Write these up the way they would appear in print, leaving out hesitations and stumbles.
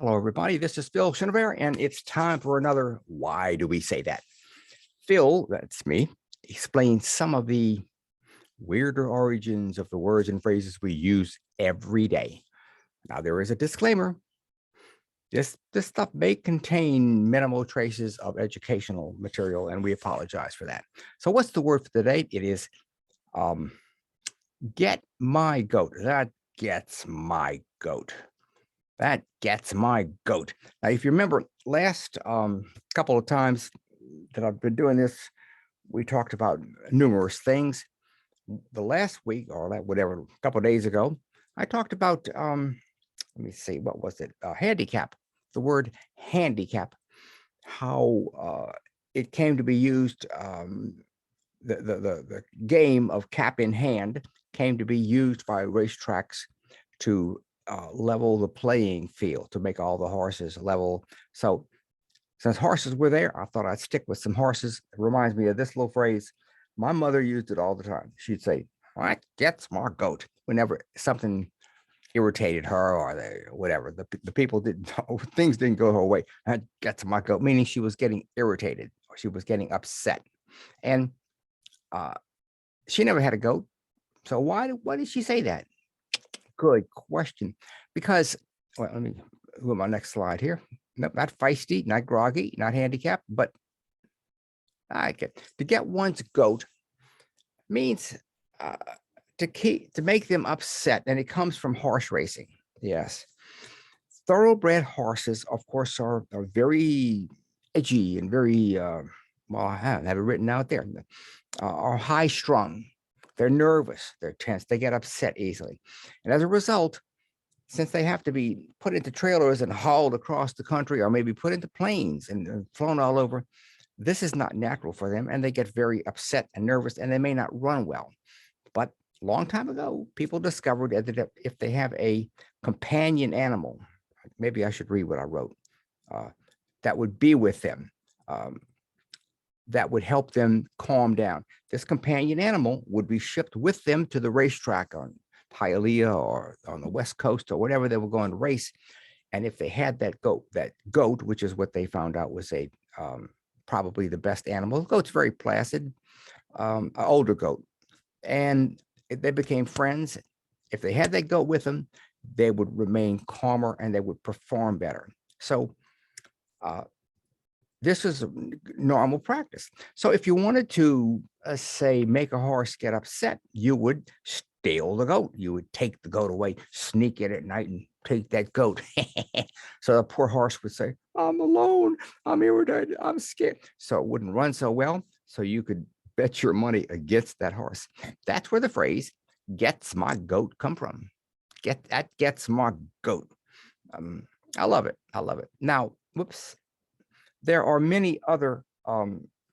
Hello, everybody. This is Phil Schinneberg, and it's time for another Why Do We Say That? Phil, that's me, explains some of the weirder origins of the words and phrases we use every day. Now, there is a disclaimer. This stuff may contain minimal traces of educational material, and we apologize for that. So, what's the word for today? It is um, get my goat. That gets my goat. That gets my goat. Now, if you remember last couple of times that I've been doing this, we talked about numerous things. The last week or that whatever, a couple of days ago, I talked about let me see, what was it? Handicap. The word handicap, how it came to be used. The game of cap in hand came to be used by racetracks to level the playing field, to make all the horses level. So since horses were there, I thought I'd stick with some horses. It reminds me of this little phrase. My mother used it all the time. She'd say, "That gets my goat," whenever something irritated her or whatever. The people didn't, things didn't go her way. That gets my goat, meaning she was getting irritated or she was getting upset. And she never had a goat. So why did she say that? Good question. Because, well, let me go to my next slide here. Nope, not feisty, not groggy, not handicapped, but I get to get one's goat means to make them upset, and it comes from horse racing. Yes, thoroughbred horses, of course, are very edgy and very well. I have it written out there. Are high strung. They're nervous. They're tense. They get upset easily, and as a result, since they have to be put into trailers and hauled across the country, or maybe put into planes and flown all over, this is not natural for them, and they get very upset and nervous, and they may not run well. But a long time ago, people discovered that if they have a companion animal, maybe I should read what I wrote, that would be with them, that would help them calm down. This companion animal would be shipped with them to the racetrack on Hialeah or on the West Coast or whatever they were going to race. And if they had that goat, which is what they found out was a probably the best animal. The goat's very placid, an older goat, and they became friends. If they had that goat with them, they would remain calmer and they would perform better. So this is a normal practice. So if you wanted to say make a horse get upset, you would steal the goat. You would take the goat away, sneak in at night and take that goat. So the poor horse would say, "I'm alone, I'm irritated, I'm scared." So it wouldn't run so well. So you could bet your money against that horse. That's where the phrase "gets my goat" come from. Gets my goat. I love it. I love it. Now, whoops. There are many other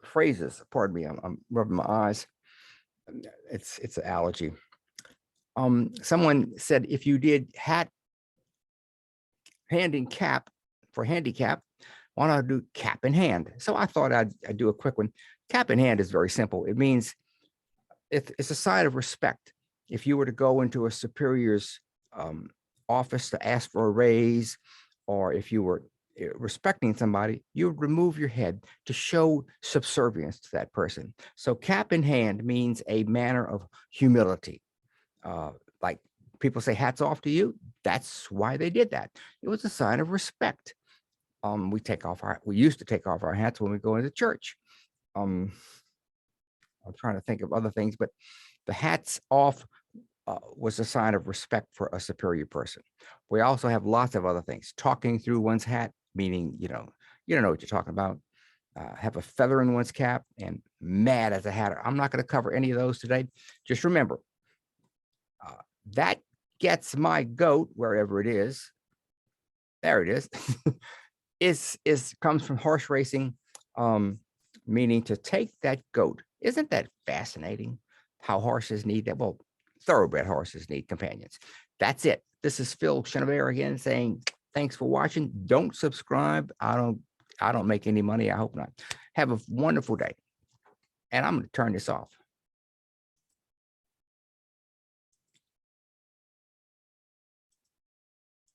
phrases. Pardon me, I'm rubbing my eyes. It's an allergy. Someone said if you did hand in cap for handicap, why not do cap in hand? So I thought I'd do a quick one. Cap in hand is very simple. It means it's a sign of respect. If you were to go into a superior's office to ask for a raise, or if you were respecting somebody, you would remove your head to show subservience to that person. So cap in hand means a manner of humility. Like people say hats off to you. That's why they did that. It was a sign of respect. We used to take off our hats when we go into church. I'm trying to think of other things, but the hats off was a sign of respect for a superior person. We also have lots of other things. Talking through one's hat, meaning you don't know what you're talking about. Have a feather in one's cap, and mad as a hatter. I'm not going to cover any of those today. Just remember, that gets my goat, wherever it is. There it is. is comes from horse racing, meaning to take that goat. Isn't that fascinating? How horses need that? Well, thoroughbred horses need companions. That's it. This is Phil Schinneberg again saying thanks for watching. Don't subscribe. I don't make any money. I hope not. Have a wonderful day. And I'm going to turn this off.